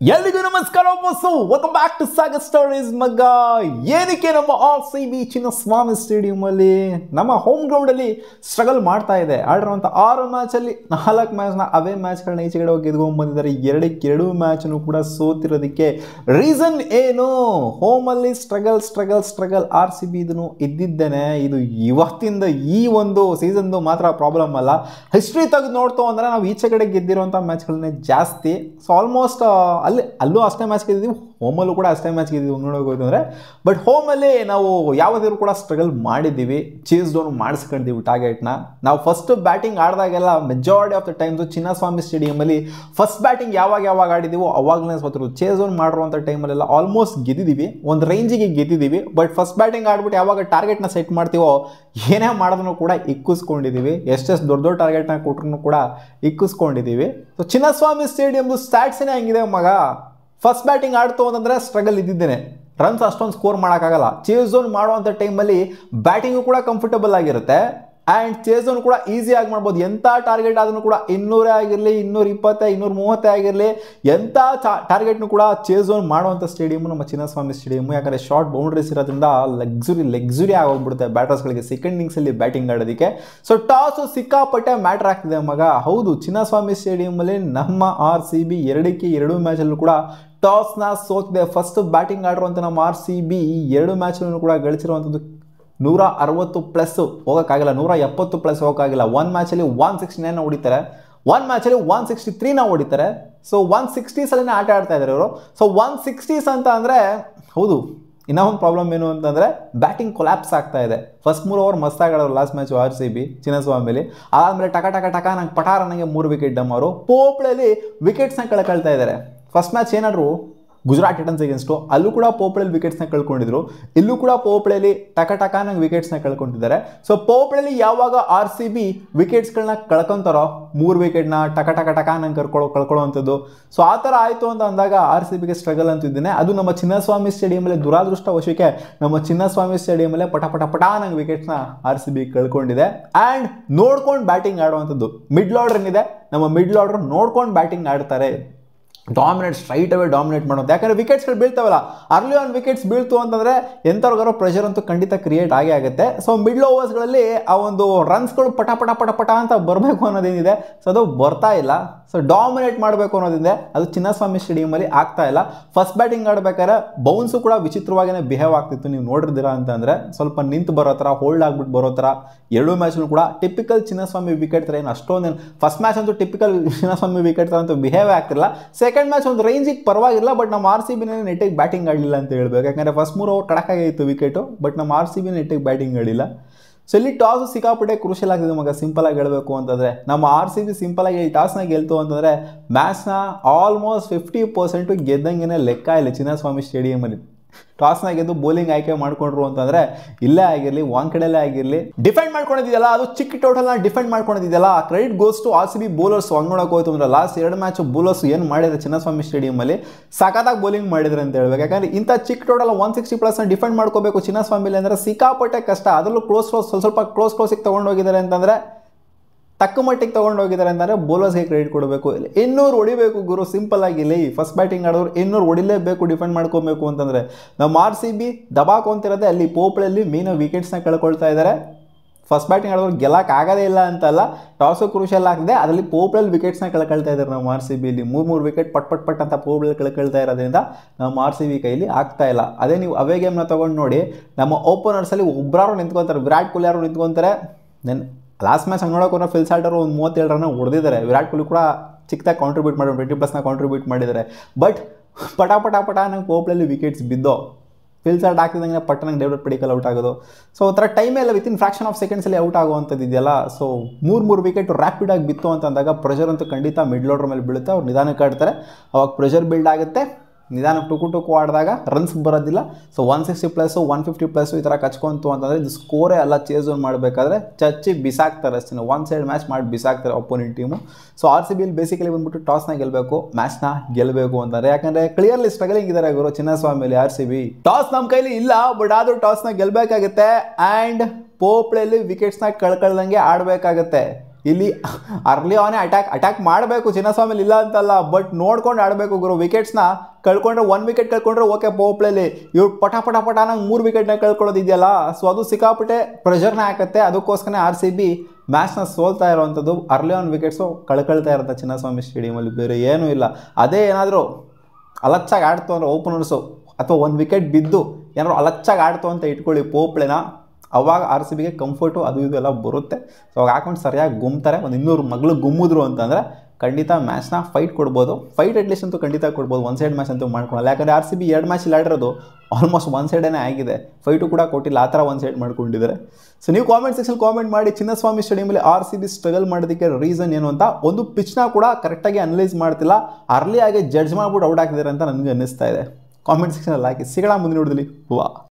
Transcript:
ಎಲ್ಲಿಗೂ ನಮಸ್ಕಾರ boss, welcome back to Sagar stories. ಮಗ ಏನಕ್ಕೆ ನಮ್ಮ RCB ಚಿನ್ನಸ್ವಾಮಿ ಸ್ಟೇಡಿಯಂ ಅಲ್ಲಿ ನಮ್ಮ ಹೋಮ್ ಗ್ರೌಂಡ್ ಅಲ್ಲಿ ಸ್ಟ್ರಗಲ್ ಮಾಡ್ತಾ ಇದೆ. ಆಡಿರುವಂಥ 6 ಮ್ಯಾಚಲ್ಲಿ 4 ಮ್ಯಾಚ್ನ ಅವೇ ಮ್ಯಾಚ್ಗಳನ್ನ ಈಚೆಗಡೆ ಹೋಗಿ ಗೆದ್ಕೊಂಡು ಬಂದಿದ್ದಾರೆ. 2 ಮ್ಯಾಚ್ನು ಕೂಡ ಸೋತಿರೋದಕ್ಕೆ ರೀಸನ್ ಏನು? ಹೋಮಲ್ಲಿ ಸ್ಟ್ರಗಲ್ RCB ಇದನ್ನು ಇದ್ದಿದ್ದೇನೆ. ಇದು ಇವತ್ತಿಂದ ಈ ಒಂದು ಸೀಸನ್ದು ಮಾತ್ರ ಪ್ರಾಬ್ಲಮ್ ಅಲ್ಲ. ಹಿಸ್ಟ್ರಿ ತೆಗೆದು ನೋಡ್ತು ಅಂದರೆ ನಾವು ಈಚೆಗಡೆ ಗೆದ್ದಿರುವಂಥ ಮ್ಯಾಚ್ಗಳನ್ನೇ ಜಾಸ್ತಿ. ಸೊ ಆಲ್ಮೋಸ್ಟ್ ಅಲ್ಲೂ ಅಷ್ಟೇ ಮ್ಯಾಚ್ ಗೆದ್ದಿದ್ದೀವಿ, ಹೋಮಲ್ಲೂ ಕೂಡ ಅಷ್ಟೇ ಮ್ಯಾಚ್ ಗೆದ್ದಿದ್ದೀವಿ ನೋಡೋಕೆ ಅಂದರೆ. ಬಟ್ ಹೋಮಲ್ಲಿ ನಾವು ಯಾವತ್ತಾದ್ರೂ ಕೂಡ ಸ್ಟ್ರಗಲ್ ಮಾಡಿದ್ದೀವಿ, ಚೇಸ್ ಡೌನ್ ಮಾಡಿಸ್ಕೊಂಡಿದ್ದೀವಿ ಟಾರ್ಗೆಟ್ನ. ನಾವು ಫಸ್ಟ್ ಬ್ಯಾಟಿಂಗ್ ಆಡಿದಾಗೆಲ್ಲ majority of the times Chinnaswamy ಸ್ಟೇಡಿಯಮಲ್ಲಿ ಫಸ್ಟ್ ಬ್ಯಾಟಿಂಗ್ ಯಾವಾಗ ಆಡಿದ್ದೀವೋ ಅವಾಗಲೇ ಸೋತರು. ಚೇಸ್ ಡೌನ್ ಮಾಡಿರುವಂಥ ಟೈಮಲ್ಲೆಲ್ಲ ಆಲ್ಮೋಸ್ಟ್ ಗೆದ್ದಿದ್ದೀವಿ, ಒಂದು ರೇಂಜಿಗೆ ಗೆದ್ದಿದ್ದೀವಿ. ಬಟ್ ಫಸ್ಟ್ ಬ್ಯಾಟಿಂಗ್ ಆಡ್ಬಿಟ್ಟು ಯಾವಾಗ ಟಾರ್ಗೆಟ್ನ ಸೆಟ್ ಮಾಡ್ತೀವೋ ಏನೇ ಮಾಡಿದ್ರೂ ಕೂಡ ಇಕ್ಕಿಸ್ಕೊಂಡಿದ್ದೀವಿ. ಎಷ್ಟೆಷ್ಟು ದೊಡ್ಡ ಟಾರ್ಗೆಟ್ನ ಕೊಟ್ಟರು ಕೂಡ ಇಕ್ಕಿಸ್ಕೊಂಡಿದ್ದೀವಿ. ಸೊ ಚಿನ್ನಸ್ವಾಮಿ ಸ್ಟೇಡಿಯಮ್ದು ಸ್ಟ್ಯಾಟ್ಸೇ ಹಂಗಿದೆ ಮಗ. ಫಸ್ಟ್ ಬ್ಯಾಟಿಂಗ್ ಆಡ್ತು ಅಂತಂದರೆ ಸ್ಟ್ರಗಲ್ ಇದ್ದಿದ್ದೇನೆ, ರನ್ಸ್ ಅಷ್ಟೊಂದು ಸ್ಕೋರ್ ಮಾಡೋಕ್ಕಾಗಲ್ಲ. ಚೇಸ್ ಝೋನ್ ಮಾಡುವಂಥ ಟೈಮಲ್ಲಿ ಬ್ಯಾಟಿಂಗು ಕೂಡ ಕಂಫರ್ಟಬಲ್ ಆಗಿರುತ್ತೆ ಆ್ಯಂಡ್ ಚೇಸ್ ಝೋನ್ ಕೂಡ ಈಸಿಯಾಗಿ ಮಾಡ್ಬೋದು. ಎಂಥ ಟಾರ್ಗೆಟ್ ಆದ್ರೂ ಕೂಡ 200 ಆಗಿರಲಿ, 220, 230 ಆಗಿರಲಿ, ಎಂಥ ಟಾರ್ಗೆಟ್ನು ಕೂಡ ಚೇಸ್ ಝೋನ್ ಮಾಡುವಂಥ ಸ್ಟೇಡಿಯಮು ನಮ್ಮ ಚಿನ್ನಸ್ವಾಮಿ ಸ್ಟೇಡಿಯಮು. ಯಾಕಂದರೆ ಶಾರ್ಟ್ ಬೌಂಡ್ರೀಸ್ ಇರೋದ್ರಿಂದ ಲಕ್ಸುರಿ ಆಗೋಗ್ಬಿಡುತ್ತೆ ಬ್ಯಾಟರ್ಸ್ಗಳಿಗೆ ಸೆಕೆಂಡ್ ಇನ್ನಿಂಗ್ಸಲ್ಲಿ ಬ್ಯಾಟಿಂಗ್ ಆಡೋದಕ್ಕೆ. ಸೊ ಟಾಸು ಸಿಕ್ಕಾಪಟ್ಟೆ ಮ್ಯಾಟ್ರ್ ಆಗ್ತಿದೆ ಮಗ. ಹೌದು, ಚಿನ್ನಸ್ವಾಮಿ ಸ್ಟೇಡಿಯಮಲ್ಲಿ ನಮ್ಮ RCB 2 ಮ್ಯಾಚಲ್ಲೂ ಕೂಡ ಟಾಸ್ನ ಸೋತಿದೆ. ಫಸ್ಟ್ ಬ್ಯಾಟಿಂಗ್ ಆಡಿರುವಂಥ ನಮ್ಮ RCB 2 ಮ್ಯಾಚಲ್ಲೂ ಕೂಡ ಗಳಿಸಿರುವಂಥದ್ದು 160+ ಹೋಗೋಕ್ಕಾಗಿಲ್ಲ, 170+ ಹೋಗೋಕ್ಕಾಗಿಲ್ಲ. 1 ಮ್ಯಾಚಲ್ಲಿ 169 ಹೊಡಿತಾರೆ, 1 ಮ್ಯಾಚಲ್ಲಿ 163 ಹೊಡಿತಾರೆ. ಸೊ 160s ಅಲ್ಲೇ ಆಟ ಆಡ್ತಾ ಇದ್ದಾರೆ ಇವರು. ಸೊ 160s ಅಂತ ಅಂದರೆ ಹೌದು, ಇನ್ನೂ ಒಂದು ಪ್ರಾಬ್ಲಮ್ ಏನು ಅಂತಂದರೆ ಬ್ಯಾಟಿಂಗ್ ಕೊಲ್ಯಾಪ್ಸ್ ಆಗ್ತಾ ಇದೆ. ಫಸ್ಟ್ 3 ಓವರ್ ಮಸ್ತಾಗಿ ಆಡೋರು ಲಾಸ್ಟ್ ಮ್ಯಾಚು RCB ಚಿನ್ನಸ್ವಾಮಿಲಿ. ಆದಮೇಲೆ ಟಕ ನಂಗೆ ಪಟಾರ ನನಗೆ 3 ವಿಕೆಟ್ ಡಮ್ಮವರು. ಪೋಪ್ಳಲ್ಲಿ ವಿಕೆಟ್ಸ್ನ ಕಳ್ಕೊಳ್ತಾ ಇದ್ದಾರೆ. ಫಸ್ಟ್ ಮ್ಯಾಚ್ ಏನಾದ್ರು ಗುಜರಾತ್ ಟೈಟನ್ಸ್ ಅಗೇನ್ಸ್ಟು, ಅಲ್ಲೂ ಕೂಡ ಪೋಪ್ಳಲ್ಲಿ ವಿಕೆಟ್ಸ್ನ ಕಳ್ಕೊಂಡಿದ್ರು. ಇಲ್ಲೂ ಕೂಡ ಪೋಪ್ಳಲ್ಲಿ ಟಕ ನಂಗೆ ವಿಕೆಟ್ಸ್ನ ಕಳ್ಕೊಂಡಿದ್ದಾರೆ. ಸೊ ಪೋಪ್ಳಲ್ಲಿ ಯಾವಾಗ RCB ವಿಕೆಟ್ಸ್ಗಳನ್ನ ಕಳ್ಕೊತಾರೋ 3 ವಿಕೆಟ್ನ ಟಕ ನಂಗೆ ಕಳ್ಕೊಳ್ಳೋವಂಥದ್ದು. ಸೊ ಆ ಥರ ಆಯಿತು ಅಂತ ಅಂದಾಗ RCBಗೆ ಸ್ಟ್ರಗಲ್ ಅಂತಿದ್ದೇನೆ. ಅದು ನಮ್ಮ ಚಿನ್ನಸ್ವಾಮಿ ಸ್ಟೇಡಿಯಮಲ್ಲಿ ದುರಾದೃಷ್ಟವಶಕ್ಕೆ ನಮ್ಮ ಚಿನ್ನಸ್ವಾಮಿ ಸ್ಟೇಡಿಯಮಲ್ಲೇ ಪಟ ನಂಗೆ ವಿಕೆಟ್ಸ್ನ RCB ಕಳ್ಕೊಂಡಿದೆ. ಆ್ಯಂಡ್ ನೋಡ್ಕೊಂಡು ಬ್ಯಾಟಿಂಗ್ ಆಡುವಂಥದ್ದು ಮಿಡ್ಲ್ ಆರ್ಡರ್ ಏನಿದೆ, ನಮ್ಮ ಮಿಡ್ಲ್ ಆರ್ಡರ್ ನೋಡ್ಕೊಂಡು ಬ್ಯಾಟಿಂಗ್ ಆಡ್ತಾರೆ. ಸ್ಟ್ರೈಟ್ ಅವೇ ಡಾಮಿನೇಟ್ ಮಾಡೋದು. ಯಾಕಂದರೆ ವಿಕೆಟ್ಸ್ಗಳು ಬೀಳ್ತಾವಲ್ಲ, ಅರ್ಲಿ ಆನ್ ವಿಕೆಟ್ಸ್ ಬೀಳ್ತು ಅಂತಂದರೆ ಎಂಥವ್ರಿಗಾರೋ ಪ್ರೆಷರ್ ಅಂತೂ ಖಂಡಿತ ಕ್ರಿಯೇಟ್ ಆಗೇ ಆಗುತ್ತೆ. ಸೊ ಮಿಡ್ಲ್ ಓವರ್ಸ್ಗಳಲ್ಲಿ ಆ ಒಂದು ರನ್ಸ್ಗಳು ಪಟ ಅಂತ ಬರಬೇಕು ಅನ್ನೋದೇನಿದೆ, ಸೊ ಅದು ಬರ್ತಾ ಇಲ್ಲ. ಸೊ ಡಾಮಿನೇಟ್ ಮಾಡಬೇಕು ಅನ್ನೋದಿದೆ, ಅದು ಚಿನ್ನಸ್ವಾಮಿ ಸ್ಟೇಡಿಯಮಲ್ಲಿ ಆಗ್ತಾ ಇಲ್ಲ. ಫಸ್ಟ್ ಬ್ಯಾಟಿಂಗ್ ಆಡಬೇಕಾದ್ರೆ ಬೌನ್ಸು ಕೂಡ ವಿಚಿತ್ರವಾಗಿಯೇ ಬಿಹೇವ್ ಆಗ್ತಿತ್ತು. ನೀವು ನೋಡಿರ್ತೀರಾ ಅಂತಂದರೆ ಸ್ವಲ್ಪ ನಿಂತು ಬರೋ ಥರ, ಹೋಲ್ಡ್ ಆಗ್ಬಿಟ್ಟು ಬರೋ ಥರ. 2 ಮ್ಯಾಚ್ನು ಕೂಡ ಟಿಪಿಕಲ್ ಚಿನ್ನಸ್ವಾಮಿ ವಿಕೆಟ್ ಥರ ಏನು ಅಷ್ಟೊಂದೇನು, ಫಸ್ಟ್ ಮ್ಯಾಚ್ ಅಂತೂ ಟಿಪಿಕಲ್ ಚಿನ್ನಸ್ವಾಮಿ ವಿಕೆಟ್ ಥರ ಅಂತೂ ಬಿಹೇವ್ ಆಗ್ತಿಲ್ಲ. ಸೆಕೆಂಡ್ ಮ್ಯಾಚ್ ಒಂದು ರೇಂಜಿಗೆ ಪರವಾಗಿಲ್ಲ, ಬಟ್ ನಮ್ಮ RCBನೇ ನೆಟ್ಟಿಗೆ ಬ್ಯಾಟಿಂಗ್ ಆಡಲಿಲ್ಲ ಅಂತ ಹೇಳ್ಬೇಕು. ಯಾಕಂದರೆ ಫಸ್ಟ್ 3 ಓವರ್ ಕಡಕಾಗಿತ್ತು ವಿಕೆಟು, ಬಟ್ ನಮ್ಮ RCB ನೆಟ್ಟಿಗೆ ಬ್ಯಾಟಿಂಗ್ ಆಡಿಲ್ಲ. ಸೊ ಇಲ್ಲಿ ಟಾಸು ಸಿಕ್ಕಾಪಟ್ಟೆ ಕ್ರೂಷಿಯಲ್ ಆಗ್ತಿದೆ ಮಗ. ಸಿಂಪಲಾಗಿ ಹೇಳಬೇಕು ಅಂತಂದರೆ ನಮ್ಮ RCB ಸಿಂಪಲಾಗಿ ಈ ಟಾಸ್ನ ಗೆಲ್ತು ಅಂತಂದರೆ ಮ್ಯಾಚ್ನ ಆಲ್ಮೋಸ್ಟ್ 50% ಗೆದ್ದಂಗೆ ಲೆಕ್ಕ ಇಲ್ಲ ಚಿನ್ನಸ್ವಾಮಿ ಸ್ಟೇಡಿಯಮಲ್ಲಿ. ಟಾಸ್ನ ಗೆದ್ದು ಬೌಲಿಂಗ್ ಆಯ್ಕೆ ಮಾಡ್ಕೊಂಡ್ರು ಅಂತಂದರೆ ಇಲ್ಲೇ ಆಗಿರಲಿ, ವಾಂಕಡೆಲ್ಲೇ ಆಗಿರಲಿ, ಡಿಫೆಂಡ್ ಮಾಡ್ಕೊಂಡಿದ್ದೆಯಲ್ಲ ಅದು ಚಿಕ್ಕ ಟೋಟಲ್ನ ಡಿಫೆಂಡ್ ಮಾಡ್ಕೊಂಡಿದ್ದೆಯಲ್ಲ. Credit goes to RCB bowlers. ಹಂಗೆ ನೋಡೋಕೆ ಹೋಯ್ತು ಅಂದರೆ ಲಾಸ್ಟ್ 2 ಮ್ಯಾಚ್ ಬೌಲರ್ಸ್ ಏನು ಮಾಡಿದ್ರೆ ಚಿನ್ನಸ್ವಾಮಿ ಸ್ಟೇಡಿಯಮಲ್ಲಿ ಸಖತ್ತಾಗಿ ಬೌಲಿಂಗ್ ಮಾಡಿದ್ರೆ ಅಂತ ಹೇಳ್ಬೇಕು. ಯಾಕಂದರೆ ಇಂಥ ಚಿಕ್ಕ ಟೋಟಲ್ 160+ ಡಿಫೆಂಡ್ ಮಾಡ್ಕೋಬೇಕು ಚಿನ್ನಸ್ವಾಮಿಲಿ ಅಂದರೆ ಸಿಕ್ಕಾಪಟ್ಟೆ ಕಷ್ಟ. ಅದರಲ್ಲೂ ಸ್ವಲ್ಪ ಕ್ಲೋಸಿಗೆ ತೊಗೊಂಡೋಗಿದ್ದಾರೆ ಅಂತಂದರೆ, ತಕ್ಕ ಮಟ್ಟಿಗೆ ತೊಗೊಂಡೋಗಿದ್ದಾರೆ ಅಂತಂದರೆ ಬೌಲರ್ಸ್ಗೆ ಕ್ರೆಡಿಟ್ ಕೊಡಬೇಕು. 200 ಹೊಡಿಬೇಕು ಗುರು, ಸಿಂಪಲ್ ಆಗಿಲ್ಲ. ಫಸ್ಟ್ ಬ್ಯಾಟಿಂಗ್ ಆಡೋರು 200 ಹೊಡಿಲೇಬೇಕು ಡಿಫೆಂಡ್ ಮಾಡ್ಕೋಬೇಕು ಅಂತಂದರೆ. ನಮ್ಮ RCB ದಬಾಕೊಂತಿರೋದೆ ಅಲ್ಲಿ ಪೋಪ್ಳಲ್ಲಿ ಮೇನ್ ವಿಕೆಟ್ಸ್ನ ಕಳ್ಕೊಳ್ತಾ ಇದ್ದಾರೆ. ಫಸ್ಟ್ ಬ್ಯಾಟಿಂಗ್ ಆಡೋರು ಗೆಲ್ಲಕ್ಕಾಗೋದೇ ಇಲ್ಲ ಅಂತಲ್ಲ, ಟಾಸು ಕ್ರೂಷಿಯಲ್ ಆಗ್ತಿದೆ, ಅದರಲ್ಲಿ ಪೋಪ್ಳಲ್ಲಿ ವಿಕೆಟ್ಸ್ನ ಕಳ್ಕೊಳ್ತಾ ಇದ್ದಾರೆ ನಮ್ಮ RCBಲಿ. 3 ವಿಕೆಟ್ ಪಟ್ ಅಂತ ಪೋಪ್ಳಲ್ಲಿ ಕಳ್ಕೊಳ್ತಾ ಇರೋದ್ರಿಂದ ನಮ್ಮ RCB ಕೈಲಿ ಆಗ್ತಾ ಇಲ್ಲ. ಅದೇ ನೀವು ಅವೇ ಗೇಮ್ನ ತೊಗೊಂಡು ನೋಡಿ, ನಮ್ಮ ಓಪನರ್ಸಲ್ಲಿ ಒಬ್ಬರಾರು ನಿಂತ್ಕೊತಾರೆ. ವಿರಾಟ್ ಕೊಹ್ಲಿ ಅವರು ನಿಂತ್ಕೊತಾರೆ. ಲಾಸ್ಟ್ ಮ್ಯಾಚ್ ಹಂಗೆ ನೋಡೋಕೆ ಫಿಲ್ ಸಾಲ್ಟರ್ ಒಂದು 37 ರನ್ ಹೊಡೆದಿದ್ದಾರೆ. ವಿರಾಟ್ ಕೊಹ್ಲಿ ಕೂಡ ಚಿಕ್ಕದಾಗಿ ಕಾಂಟ್ರಿಬ್ಯೂಟ್ ಮಾಡಿ 20+ ಕಾಂಟ್ರಿಬ್ಯೂಟ್ ಮಾಡಿದ್ದಾರೆ. ಬಟ್ ಪಟ ನಂಗೆ ಪೋಪ್ಳಲ್ಲಿ ವಿಕೆಟ್ಸ್ ಬಿದ್ದೋ. ಫಿಲ್ ಸಾಲ್ಟ್ ಆಗ್ತಿದ್ದಂಗೆ ನಂಗೆ ಡೇವಿಡ್ ಪಡಿಕಲ್ ಔಟ್ ಆಗೋದು. ಸೊ ಒಂಥರ ಟೈಮೇ ಇಲ್ಲ, ವಿತಿನ್ ಫ್ರಾಕ್ಷನ್ ಆಫ್ ಸೆಕೆಂಡ್ಸಲ್ಲಿ ಔಟ್ ಆಗುವಂಥದ್ದು ಇದೆಯಲ್ಲ. ಸೊ 3 ವಿಕೆಟ್ ರ್ಯಾಪಿಡಾಗಿ ಬಿತ್ತು ಅಂತಂದಾಗ ಪ್ರೆಷರ್ ಅಂತೂ ಖಂಡಿತ ಮಿಡ್ಲ್ ಆರ್ಡರ್ ಮೇಲೆ ಬೀಳುತ್ತೆ. ಅವ್ರು ನಿಧಾನಕ್ಕೆ ಆಡ್ತಾರೆ, ಅವಾಗ ಪ್ರೆಷರ್ ಬಿಲ್ಡ್ ಆಗುತ್ತೆ. ನಿಧಾನಕ್ಕೆ ಟುಕು ಆಡಿದಾಗ ರನ್ಸ್ ಬರೋದಿಲ್ಲ. ಸೊ 160+, 150+ ಈ ಥರ ಕಚ್ಕೊಂತು ಅಂತಂದರೆ ಇದು ಸ್ಕೋರೇ ಅಲ್ಲ. ಚೇಸ್ ಡೌನ್ ಮಾಡಬೇಕಾದ್ರೆ ಚಚ್ಚಿ ಬಿಸಾಕ್ತಾರೆ ಅಷ್ಟೇ, 1 ಸೈಡ್ ಮ್ಯಾಚ್ ಮಾಡಿ ಬಿಸಾಕ್ತಾರೆ ಅಪೋನೆಂಟ್ ಟೀಮು. ಸೊ RCBಯಲ್ಲಿ ಬೇಸಿಕಲಿ ಬಂದ್ಬಿಟ್ಟು ಟಾಸ್ನ ಗೆಲ್ಲಬೇಕು, ಮ್ಯಾಚ್ನ ಗೆಲ್ಲಬೇಕು ಅಂತಾರೆ. ಯಾಕಂದರೆ ಕ್ಲಿಯರ್ಲಿ ಸ್ಟ್ರಗಲಿಂಗ್ ಇದ್ದಾರೆ ಗುರು ಚಿನ್ನಸ್ವಾಮಿಯಲ್ಲಿ RCB. ಟಾಸ್ ನಮ್ಮ ಕೈಲಿ ಇಲ್ಲ, ಬಟ್ ಆದರೂ ಟಾಸ್ನ ಗೆಲ್ಲಬೇಕಾಗುತ್ತೆ. ಆ್ಯಂಡ್ ಪೋಪ್ಳಲ್ಲಿ ವಿಕೆಟ್ಸ್ನ ಕಳ್ಕೊಳ್ದಂಗೆ ಆಡಬೇಕಾಗತ್ತೆ. ಇಲ್ಲಿ ಅರ್ಲಿ ಆನೇ ಅಟ್ಯಾಕ್ ಮಾಡಬೇಕು ಚಿನ್ನಸ್ವಾಮಿಲಿ, ಇಲ್ಲ ಅಂತಲ್ಲ, ಬಟ್ ನೋಡ್ಕೊಂಡು ಆಡಬೇಕು ಗುರು. ವಿಕೆಟ್ಸ್ನ ಕಳ್ಕೊಂಡ್ರೆ 1 ವಿಕೆಟ್ ಕಳ್ಕೊಂಡ್ರೆ ಓಕೆ ಪವರ್ ಪ್ಲೇಲಿ, ಇವ್ರು ಪಟ ನಂಗೆ 3 ವಿಕೆಟ್ನ ಕಳ್ಕೊಳ್ಳೋದು ಇದೆಯಲ್ಲ, ಸೊ ಅದು ಸಿಕ್ಕಾಪಟ್ಟೆ ಪ್ರೆಷರ್ನ ಹಾಕತ್ತೆ. ಅದಕ್ಕೋಸ್ಕರ RCB ಮ್ಯಾಚ್ನ ಸೋಲ್ತಾ ಇರೋವಂಥದ್ದು. ಅರ್ಲಿ ಆನ್ ವಿಕೆಟ್ಸು ಕಳ್ಕೊಳ್ತಾ ಇರುತ್ತೆ ಚಿನ್ನಸ್ವಾಮಿ ಸ್ಟೇಡಿಯಮಲ್ಲಿ, ಬೇರೆ ಏನೂ ಇಲ್ಲ. ಅದೇ ಏನಾದರೂ ಅಲಚ್ಚಾಗಿ ಆಡ್ತು ಅಂದರೆ ಓಪನರ್ಸು, ಅಥವಾ 1 ವಿಕೆಟ್ ಬಿದ್ದು ಏನಾದ್ರು ಅಲಚ್ಚಾಗಿ ಆಡ್ತು ಅಂತ ಇಟ್ಕೊಳ್ಳಿ ಪೋಪ್ಳೆನ, ಅವಾಗ RCBಗೆ ಕಂಫರ್ಟು ಅದು ಇದು ಎಲ್ಲ ಬರುತ್ತೆ. ಸೊ ಅವಾಗ ಹಾಕೊಂಡು ಸರಿಯಾಗಿ ಗುಮ್ತಾರೆ. ಒಂದು 200 ಮಗಳು ಗುಮ್ಮಿದ್ರು ಅಂತಂದರೆ ಖಂಡಿತ ಮ್ಯಾಚ್ನ ಫೈಟ್ ಕೊಡ್ಬೋದು. ಫೈಟ್ ಅಟ್ಲೀಸ್ಟ್ ಅಂತೂ ಖಂಡಿತ ಕೊಡ್ಬೋದು. 1 ಸೈಡ್ ಮ್ಯಾಚ್ ಅಂತೂ ಮಾಡ್ಕೊಳ್ಳಲ್ಲ. ಯಾಕಂದರೆ RCB 2 ಮ್ಯಾಚ್ ಆಡಿರೋದು ಆಲ್ಮೋಸ್ಟ್ 1 ಸೈಡೇ ಆಗಿದೆ, ಫೈಟು ಕೂಡ ಕೊಟ್ಟಿಲ್ಲ, ಆ ಥರ 1 ಸೈಡ್ ಮಾಡ್ಕೊಂಡಿದ್ದಾರೆ. ಸೊ ನೀವು ಕಾಮೆಂಟ್ ಸೆಕ್ಷನ್ ಕಾಮೆಂಟ್ ಮಾಡಿ, ಚಿನ್ನಸ್ವಾಮಿ ಸ್ಟೇಡಿಯಮಲ್ಲಿ RCB ಸ್ಟ್ರಗಲ್ ಮಾಡೋದಕ್ಕೆ ರೀಸನ್ ಏನು ಅಂತ. ಒಂದು ಪಿಚ್ನ ಕೂಡ ಕರೆಕ್ಟಾಗಿ ಅನಲೈಸ್ ಮಾಡ್ತಿಲ್ಲ, ಅರ್ಲಿಯಾಗಿ ಜಡ್ಜ್ ಮಾಡ್ಬಿಟ್ಟು ಔಟ್ ಹಾಕಿದ್ದಾರೆ ಅಂತ ನನಗೆ ಅನ್ನಿಸ್ತಾ ಇದೆ. ಕಾಮೆಂಟ್ ಸೆಕ್ಷನಲ್ಲಿ ಹಾಕಿ. ಸಿಗೋಣ ಮುಂದಿನ ನೋಡಿದಲ್ಲಿ. ವಾ.